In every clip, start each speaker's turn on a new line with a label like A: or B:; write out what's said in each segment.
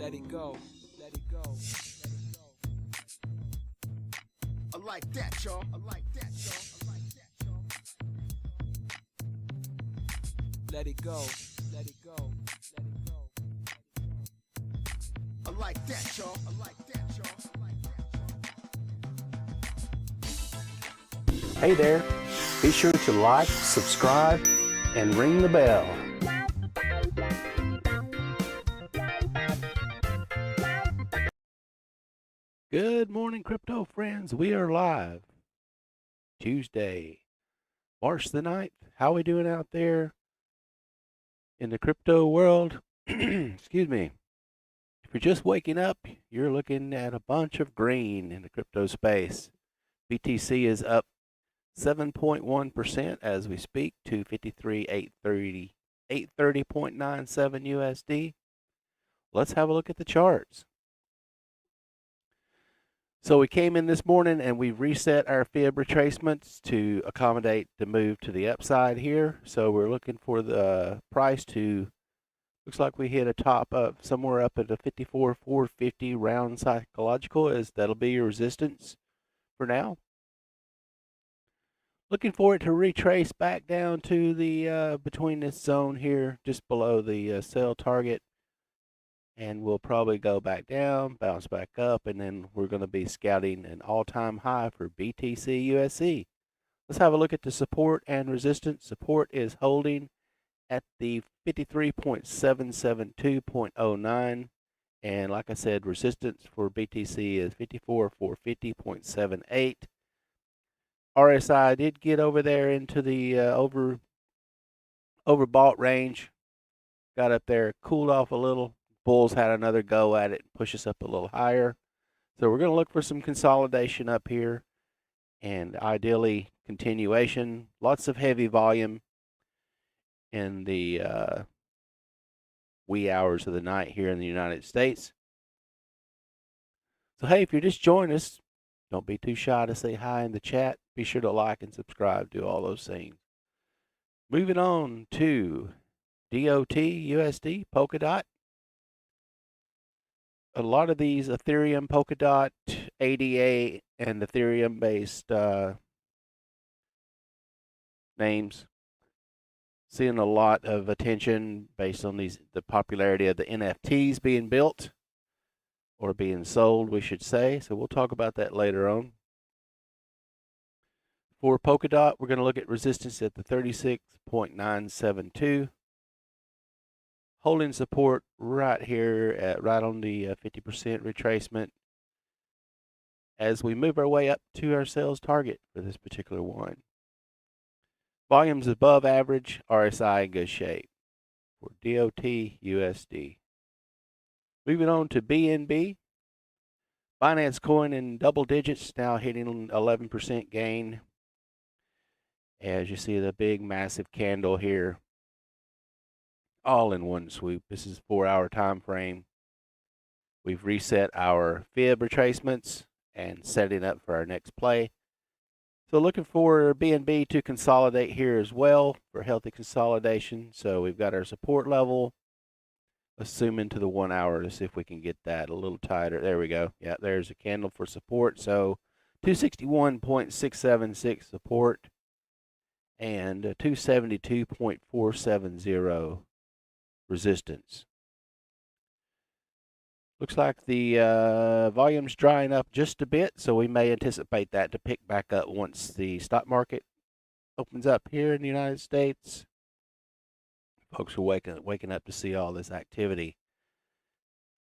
A: Let it go. Let it go.
B: I like that, y'all. I like that, y'all. I like that, y'all.
A: Let it go. Let it go. Let it go.
B: I like that, y'all. I like that, y'all. I like that, y'all.
C: Hey there, be sure to like, subscribe, and ring the bell. Good morning, crypto friends. We are live. Tuesday, March the 9th. How we doing out there in the crypto world? Excuse me. If you're just waking up, you're looking at a bunch of green in the crypto space. BTC is up 7.1% as we speak to 53,830, 830.97 USD. Let's have a look at the charts. So we came in this morning and we reset our fib retracements to accommodate the move to the upside here. So we're looking for the price to, looks like we hit a top of somewhere up at a 54,450 round psychological, as that'll be your resistance for now. Looking for it to retrace back down to the between this zone here, just below the sell target. And we'll probably go back down, bounce back up, and then we're going to be scouting an all-time high for BTC USD. Let's have a look at the support and resistance. Support is holding at the 53.772.09. And like I said, resistance for BTC is 54,450.78. RSI did get over there into the overbought range. Got up there, cooled off a little. Bulls had another go at it, push us up a little higher. So we're going to look for some consolidation up here and ideally continuation. Lots of heavy volume in the wee hours of the night here in the United States. So hey, if you're just joining us, don't be too shy to say hi in the chat. Be sure to like and subscribe, do all those things. Moving on to DOT USD, Polkadot. A lot of these Ethereum, Polkadot, ADA, and Ethereum-based names seeing a lot of attention based on the popularity of the NFTs being built or being sold, we should say. So we'll talk about that later on. For Polkadot, we're going to look at resistance at the 36.972. Holding support right here at right on the 50% retracement as we move our way up to our sales target for this particular one. Volumes above average, RSI in good shape for DOT USD. Moving on to BNB. Binance Coin in double digits, now hitting 11% gain. As you see the big massive candle here, all in one swoop. This is 4-hour time frame. We've reset our fib retracements and setting up for our next play. So looking for BNB to consolidate here as well for healthy consolidation. So we've got our support level. Let's zoom into the 1 hour to see if we can get that a little tighter. There we go. Yeah, there's a candle for support. So 261.676 support and 272.470 resistance. Looks like the volume's drying up just a bit, so we may anticipate that to pick back up once the stock market opens up here in the United States. Folks are waking up to see all this activity.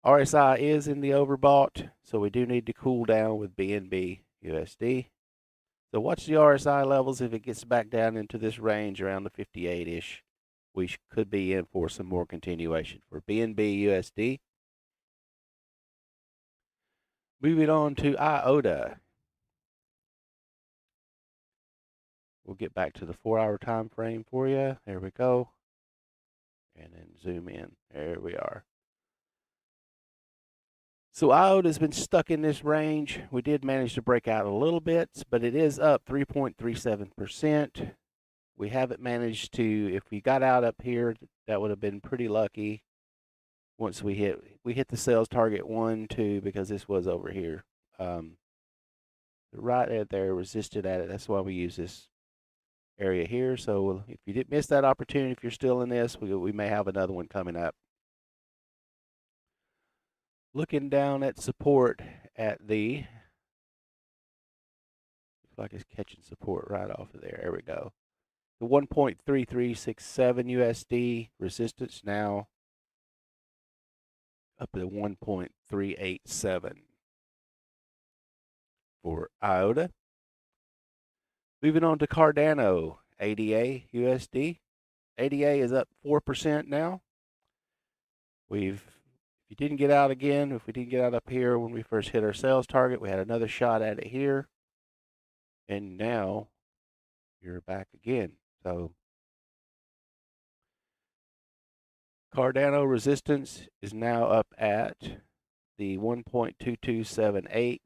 C: RSI is in the overbought, so we do need to cool down with BNB USD. So watch the RSI levels. If it gets back down into this range around the 58-ish, we could be in for some more continuation for BNB USD. Moving on to IOTA. We'll get back to the 4-hour time frame for you. There we go. And then zoom in. There we are. So IOTA has been stuck in this range. We did manage to break out a little bit, but it is up 3.37%. We haven't managed to, if we got out up here, that would have been pretty lucky. once we hit the sales target 1, 2, because this was over here. Right at there, resisted at it. That's why we use this area here. So if you didn't miss that opportunity, if you're still in this, we may have another one coming up. Looking down at support at the, looks like it's catching support right off of there. There we go. The 1.3367 USD resistance now up to 1.387 for IOTA. Moving on to Cardano, ADA USD. ADA is up 4% now. If you didn't get out again, if we didn't get out up here when we first hit our sales target, we had another shot at it here. And now you're back again. So Cardano resistance is now up at the 1.2278.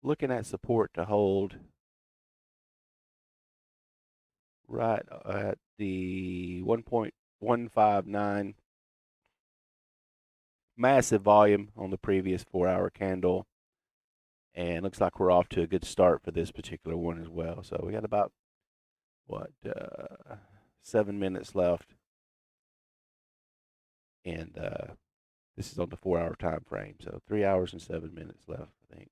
C: Looking at support to hold right at the 1.159. Massive volume on the previous 4-hour candle. And looks like we're off to a good start for this particular one as well. So we got about, 7 minutes left. And this is on the 4-hour time frame. So 3 hours and 7 minutes left, I think.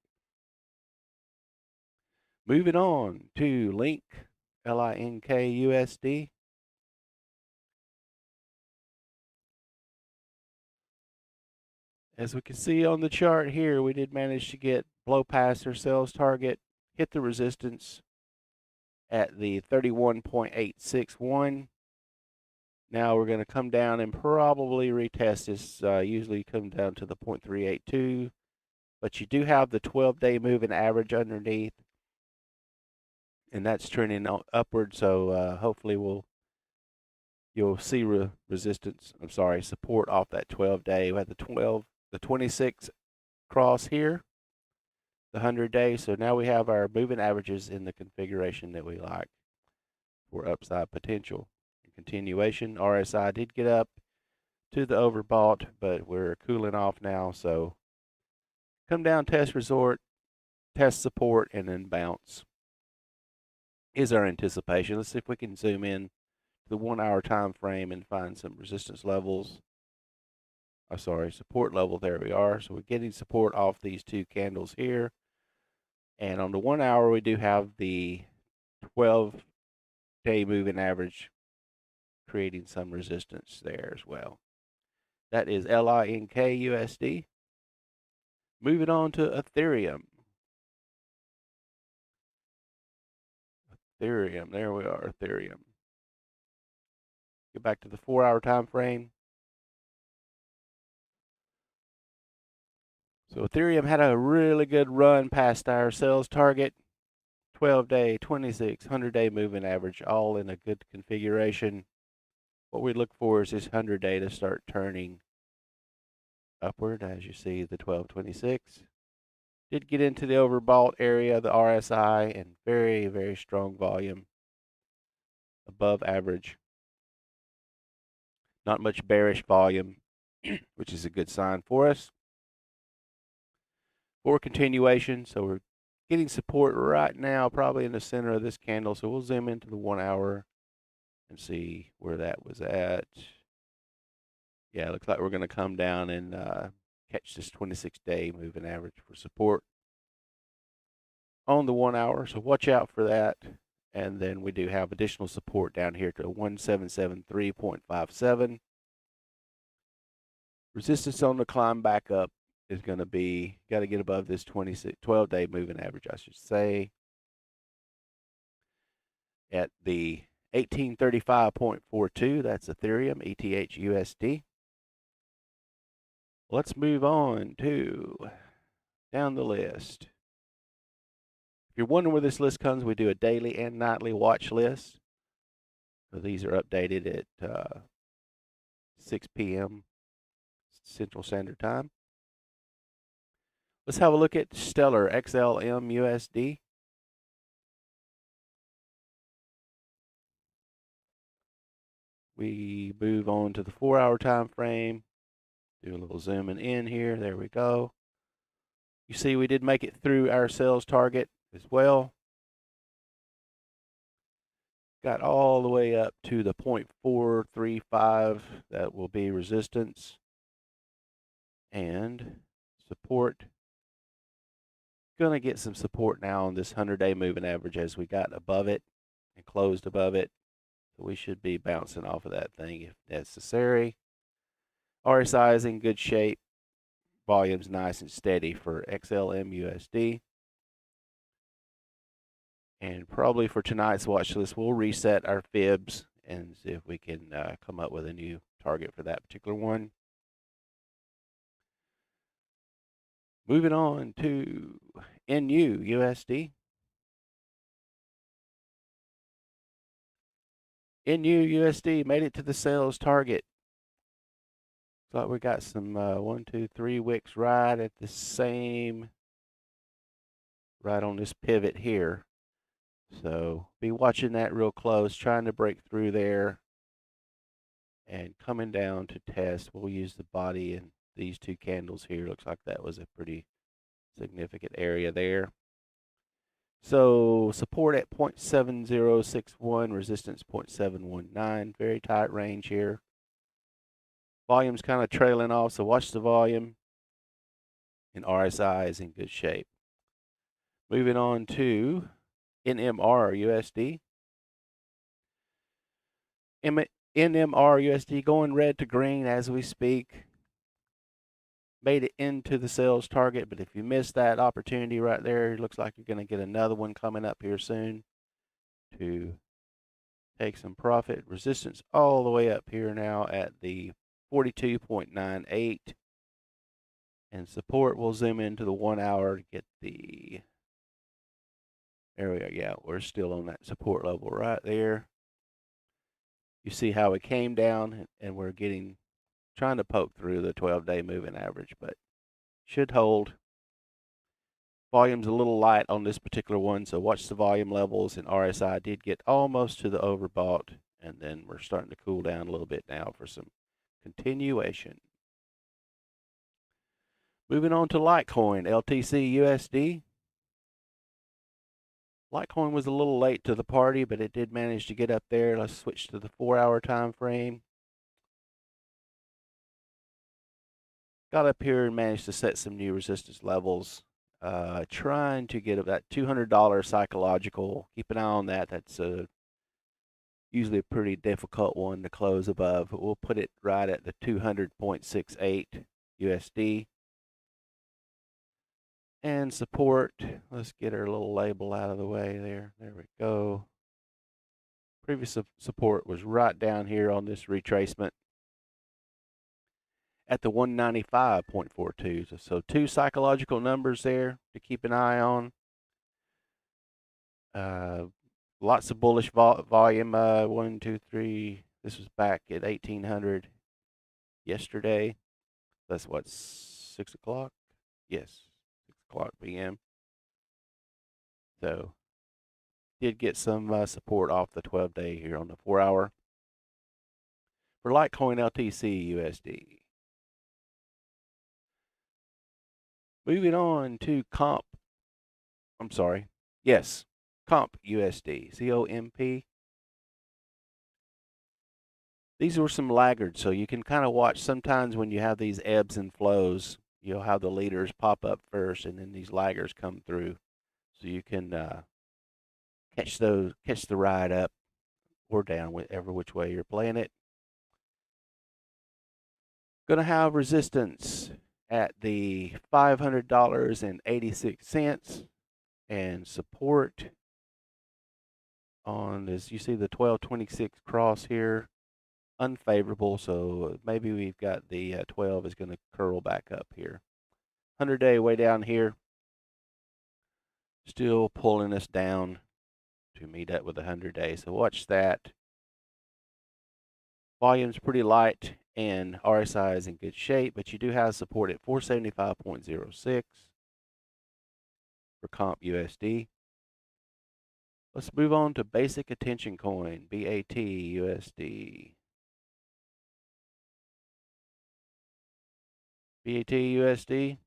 C: Moving on to Link, L-I-N-K USD. As we can see on the chart here, we did manage to blow past our sales target, hit the resistance at the 31.861. Now we're going to come down and probably retest this. Usually come down to the 0.382, but you do have the 12-day moving average underneath, and that's trending upward. So hopefully you'll see support off that 12-day. We had the 26 cross here, the 100-day. So now we have our moving averages in the configuration that we like for upside potential. Continuation, RSI did get up to the overbought, but we're cooling off now. So come down, test resort, test support, and then bounce is our anticipation. Let's see if we can zoom in to the 1-hour time frame and find some resistance levels. Support level. There we are. So we're getting support off these two candles here. And on the 1 hour, we do have the 12-day moving average creating some resistance there as well. That is LINK USD. Moving on to Ethereum. There we are, Ethereum. Get back to the 4-hour time frame. So Ethereum had a really good run past our sales target. 12-day, 26, 100-day moving average, all in a good configuration. What we look for is this 100-day to start turning upward, as you see the 1226. Did get into the overbought area, the RSI, and very, very strong volume, above average. Not much bearish volume, which is a good sign for us. For continuation, so we're getting support right now, probably in the center of this candle. So we'll zoom into the 1 hour and see where that was at. Yeah, it looks like we're going to come down and catch this 26-day moving average for support on the 1 hour. So watch out for that. And then we do have additional support down here to 1773.57. Resistance on the climb back up is going to be, got to get above this 12-day moving average, I should say, at the 1835.42. That's Ethereum, ETH USD. Let's move on to down the list. If you're wondering where this list comes, we do a daily and nightly watch list. So these are updated at 6 p.m. Central Standard Time. Let's have a look at Stellar XLM USD. We move on to the 4-hour time frame. Do a little zooming in here. There we go. You see we did make it through our sales target as well. Got all the way up to the 0.435. That will be resistance and support. Gonna get some support now on this 100-day moving average as we got above it and closed above it. So we should be bouncing off of that thing if necessary. RSI is in good shape. Volume's nice and steady for XLM/USD. And probably for tonight's watch list, we'll reset our fibs and see if we can come up with a new target for that particular one. Moving on to NU/USD. NU/USD made it to the sales target. Looks like we got some 1, 2, 3 wicks right at the same, right on this pivot here. So be watching that real close, trying to break through there and coming down to test. We'll use the body and these two candles here. Looks like that was a pretty significant area there. So support at 0.7061, resistance 0.719, very tight range here. Volume's kind of trailing off, so watch the volume. And RSI is in good shape. Moving on to NMR/USD. NMR/USD going red to green as we speak. Made it into the sales target, but if you missed that opportunity right there, it looks like you're going to get another one coming up here soon to take some profit. Resistance all the way up here now at the 42.98. And support, we'll zoom into the 1 hour to get the, there we go. Yeah, we're still on that support level right there. You see how it came down and we're trying to poke through the 12-day moving average, but should hold. Volume's a little light on this particular one, so watch the volume levels, and RSI did get almost to the overbought, and then we're starting to cool down a little bit now for some continuation. Moving on to Litecoin, LTC/USD. Litecoin was a little late to the party, but it did manage to get up there. Let's switch to the 4-hour time frame. Got up here and managed to set some new resistance levels. Trying to get that $200 psychological. Keep an eye on that. That's usually a pretty difficult one to close above. But we'll put it right at the 200.68 USD. And support. Let's get our little label out of the way there. There we go. Previous support was right down here on this retracement at the 195.42. So 2 psychological numbers there to keep an eye on. Lots of bullish volume. 1, 2, 3. This was back at 1800 yesterday. That's what, 6 o'clock? Yes, 6 o'clock p.m. So did get some support off the 12-day here on the 4-hour. For Litecoin LTC/USD. Moving on to Comp USD, COMP. These were some laggards, so you can kind of watch sometimes when you have these ebbs and flows, you'll have the leaders pop up first and then these laggards come through. So you can catch the ride up or down, whichever which way you're playing it. Gonna have resistance at the $500.86 and support on this. You see the 1226 cross here, unfavorable, so maybe we've got the 12 is going to curl back up here. 100-day way down here, still pulling us down to meet up with the 100-day, so watch that. Volume's pretty light and RSI is in good shape, but you do have support at 475.06 for Comp USD. Let's move on to Basic Attention Coin, BAT USD. BAT USD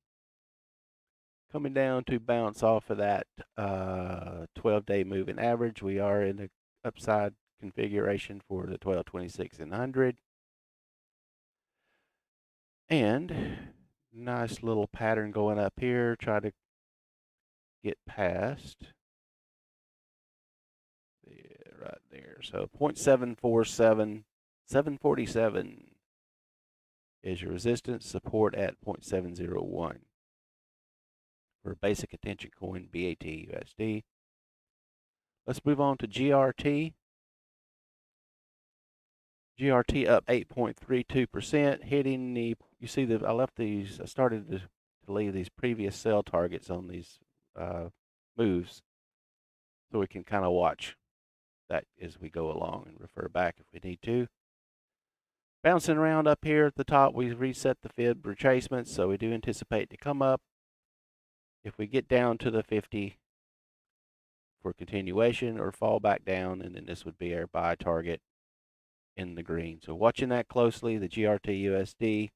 C: coming down to bounce off of that 12-day moving average. We are in the upside configuration for the 12, 26, and 100. And nice little pattern going up here. Try to get past. Yeah, right there. So 0.747, 747 is your resistance. Support at 0.701 for basic attention coin BAT USD. Let's move on to GRT. GRT up 8.32%, hitting the, you see that I started to leave these previous sell targets on these moves so we can kind of watch that as we go along and refer back if we need to. Bouncing around up here at the top, we reset the fib retracement, so we do anticipate to come up. If we get down to the 50 for continuation or fall back down, and then this would be our buy target in the green. So watching that closely, the GRT USD.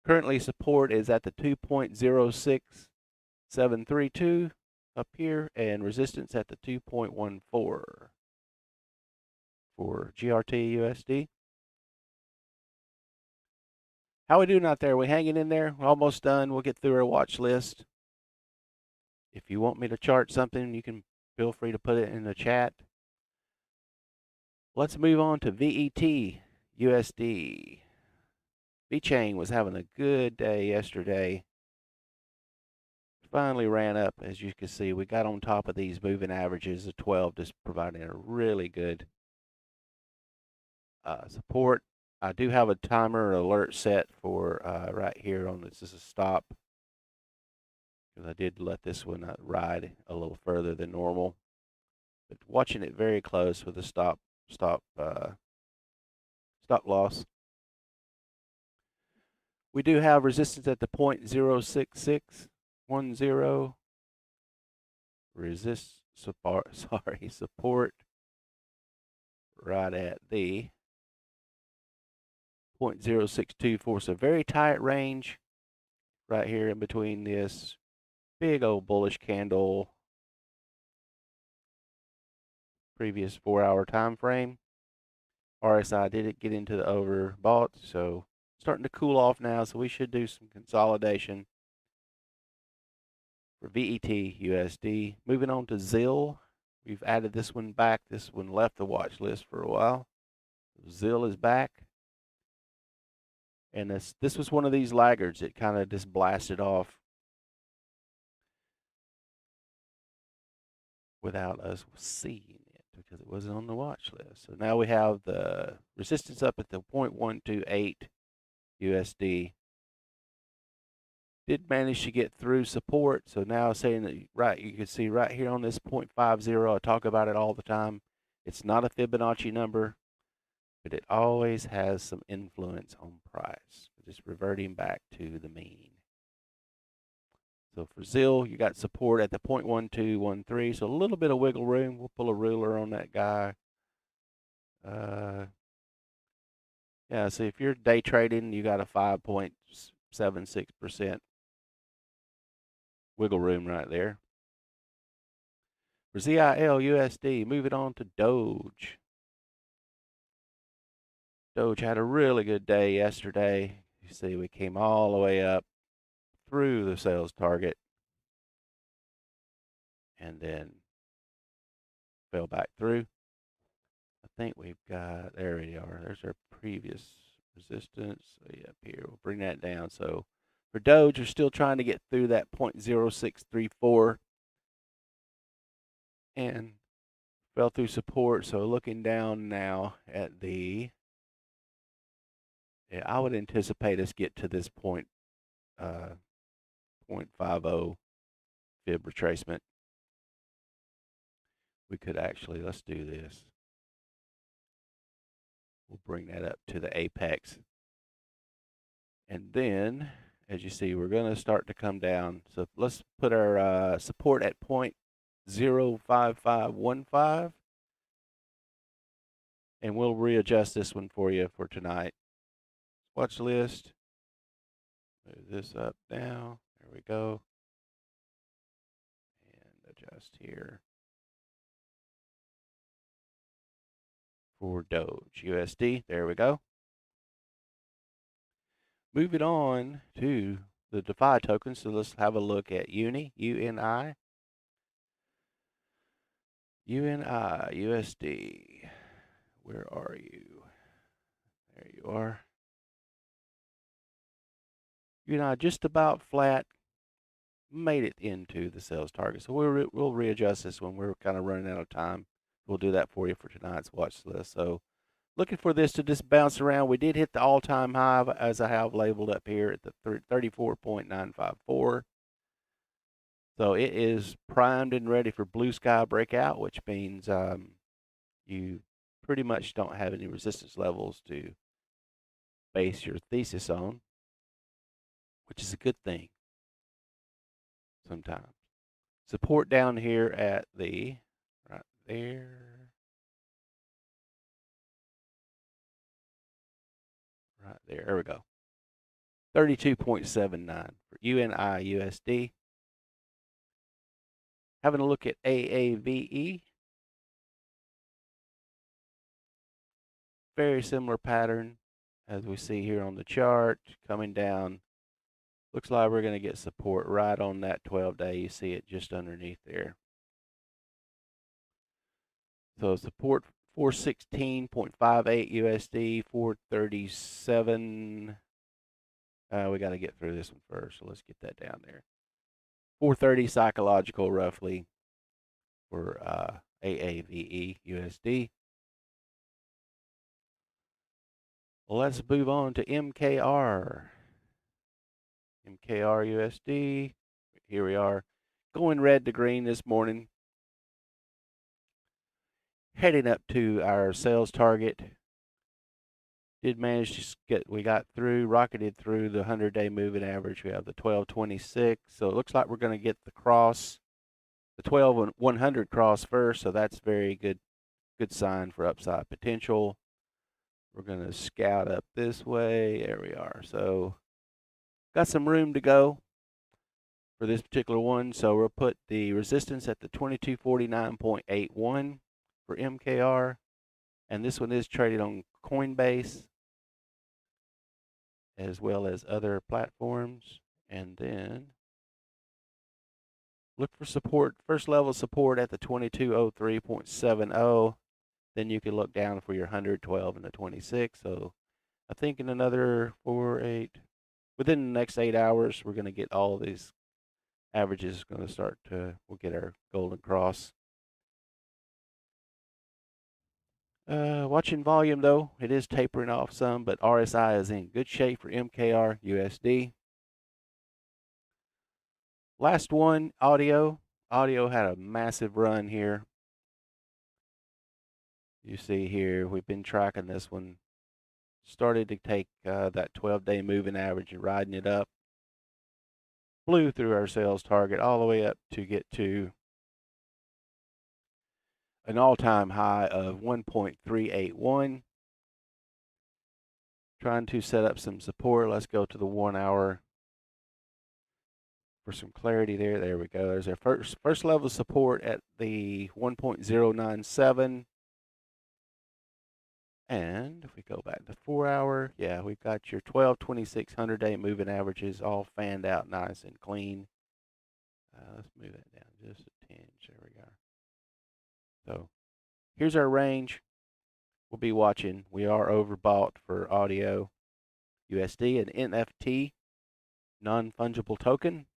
C: Currently support is at the 2.06732 up here, and resistance at the 2.14 for GRT USD. How we doing out there? We hanging in there? We're almost done. We'll get through our watch list. If you want me to chart something, you can feel free to put it in the chat. Let's move on to VET USD. VeChain was having a good day yesterday. Finally ran up, as you can see. We got on top of these moving averages of 12, just providing a really good support. I do have a timer alert set for right here on this. This is a stop, because I did let this one ride a little further than normal. But watching it very close with the stop loss. We do have resistance at the 0.06610. Support right at the 0.0624. So very tight range right here in between this big old bullish candle previous 4-hour time frame. RSI did get into the overbought, so starting to cool off now, so we should do some consolidation for VET USD. Moving on to ZIL. We've added this one back. This one left the watch list for a while. ZIL is back. And this was one of these laggards that kind of just blasted off without us seeing it because it wasn't on the watch list. So now we have the resistance up at the 0.128 USD. Did manage to get through support. So now saying that, right, you can see right here on this 0.50, I talk about it all the time. It's not a Fibonacci number, but it always has some influence on price. Just reverting back to the mean. So for ZIL, you got support at the 0.1213, so a little bit of wiggle room. We'll pull a ruler on that guy. Yeah, so if you're day trading, you got a 5.76% wiggle room right there. For ZIL USD, moving on to DOGE. DOGE had a really good day yesterday. You see, we came all the way up through the sales target and then fell back through. I think we've got, there we are. There's our previous resistance. So yeah, up here, we'll bring that down. So for DOGE, we're still trying to get through that 0.0634 and fell through support. So looking down now at the, yeah, I would anticipate us get to this 0.50 fib retracement. We could actually, let's do this. We'll bring that up to the apex. And then, as you see, we're going to start to come down. So let's put our support at 0.05515. And we'll readjust this one for you for tonight. Watch list. Move this up now. There we go. And adjust here for DOGE USD. There we go. Moving on to the DeFi tokens. So let's have a look at UNI, UNI, USD. Where are you? There you are. UNI just about flat. Made it into the sales target. So we'll readjust this when we're kind of running out of time. We'll do that for you for tonight's watch list. So looking for this to just bounce around. We did hit the all-time high, as I have labeled up here, at the 34.954. So it is primed and ready for blue sky breakout, which means you pretty much don't have any resistance levels to base your thesis on, which is a good thing sometimes. Support down here at the, right there. Right there. There we go. 32.79 for UNI USD. Having a look at AAVE. Very similar pattern as we see here on the chart, coming down. Looks like we're going to get support right on that 12-day. You see it just underneath there. So support 416.58 USD, 437. We got to get through this one first, so let's get that down there. 430 psychological roughly for AAVE USD. Well, let's move on to MKR. MKR USD. Here we are, going red to green this morning. Heading up to our sales target. Did manage to we got through, rocketed through the 100-day moving average. We have the 1226. So it looks like we're going to get the cross, the 12 and 100 cross first. So that's very good sign for upside potential. We're going to scout up this way. There we are. So got some room to go for this particular one. So we'll put the resistance at the 2249.81 for MKR. And this one is traded on Coinbase as well as other platforms. And then look for support, first level support at the 2203.70. Then you can look down for your 100, 12, and the 26. So I think in another 4, 8, within the next 8 hours, we're going to get all of these averages going to start to, we'll get our golden cross. Watching volume though, it is tapering off some, but RSI is in good shape for MKR USD. Last one, audio. Audio had a massive run here. You see here, we've been tracking this one. Started to take that 12-day moving average and riding it up. Flew through our sales target all the way up to get to an all-time high of 1.381. Trying to set up some support. Let's go to the 1 hour for some clarity there. There we go. There's our first level support at the 1.097. And if we go back to 4 hour, yeah, we've got your 12, 26, 100-day moving averages all fanned out nice and clean. Let's move that down just a tinge. There we go. So here's our range. We'll be watching. We are overbought for audio USD, an NFT, non-fungible token.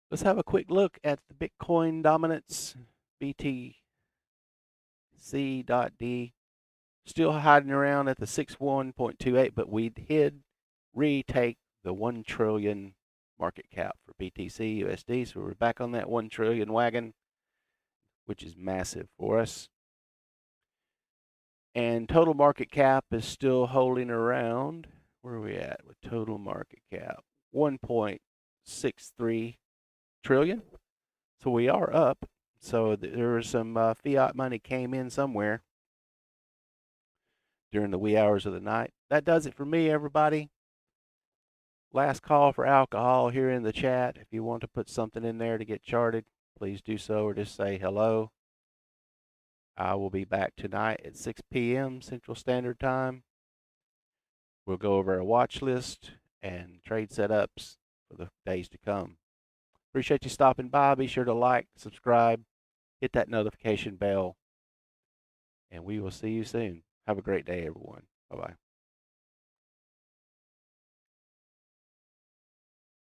C: Let's have a quick look at the Bitcoin dominance. BTC.D still hiding around at the 61.28, but we did retake the 1 trillion market cap for BTC USD. So we're back on that 1 trillion wagon, which is massive for us. And total market cap is still holding around, where are we at with total market cap? 1.63 trillion. So we are up. So there was some fiat money came in somewhere during the wee hours of the night. That does it for me, everybody. Last call for alcohol here in the chat. If you want to put something in there to get charted, please do so, or just say hello. I will be back tonight at 6 p.m. Central Standard Time. We'll go over our watch list and trade setups for the days to come. Appreciate you stopping by. Be sure to like, subscribe, hit that notification bell, and we will see you soon. Have a great day, everyone. Bye-bye.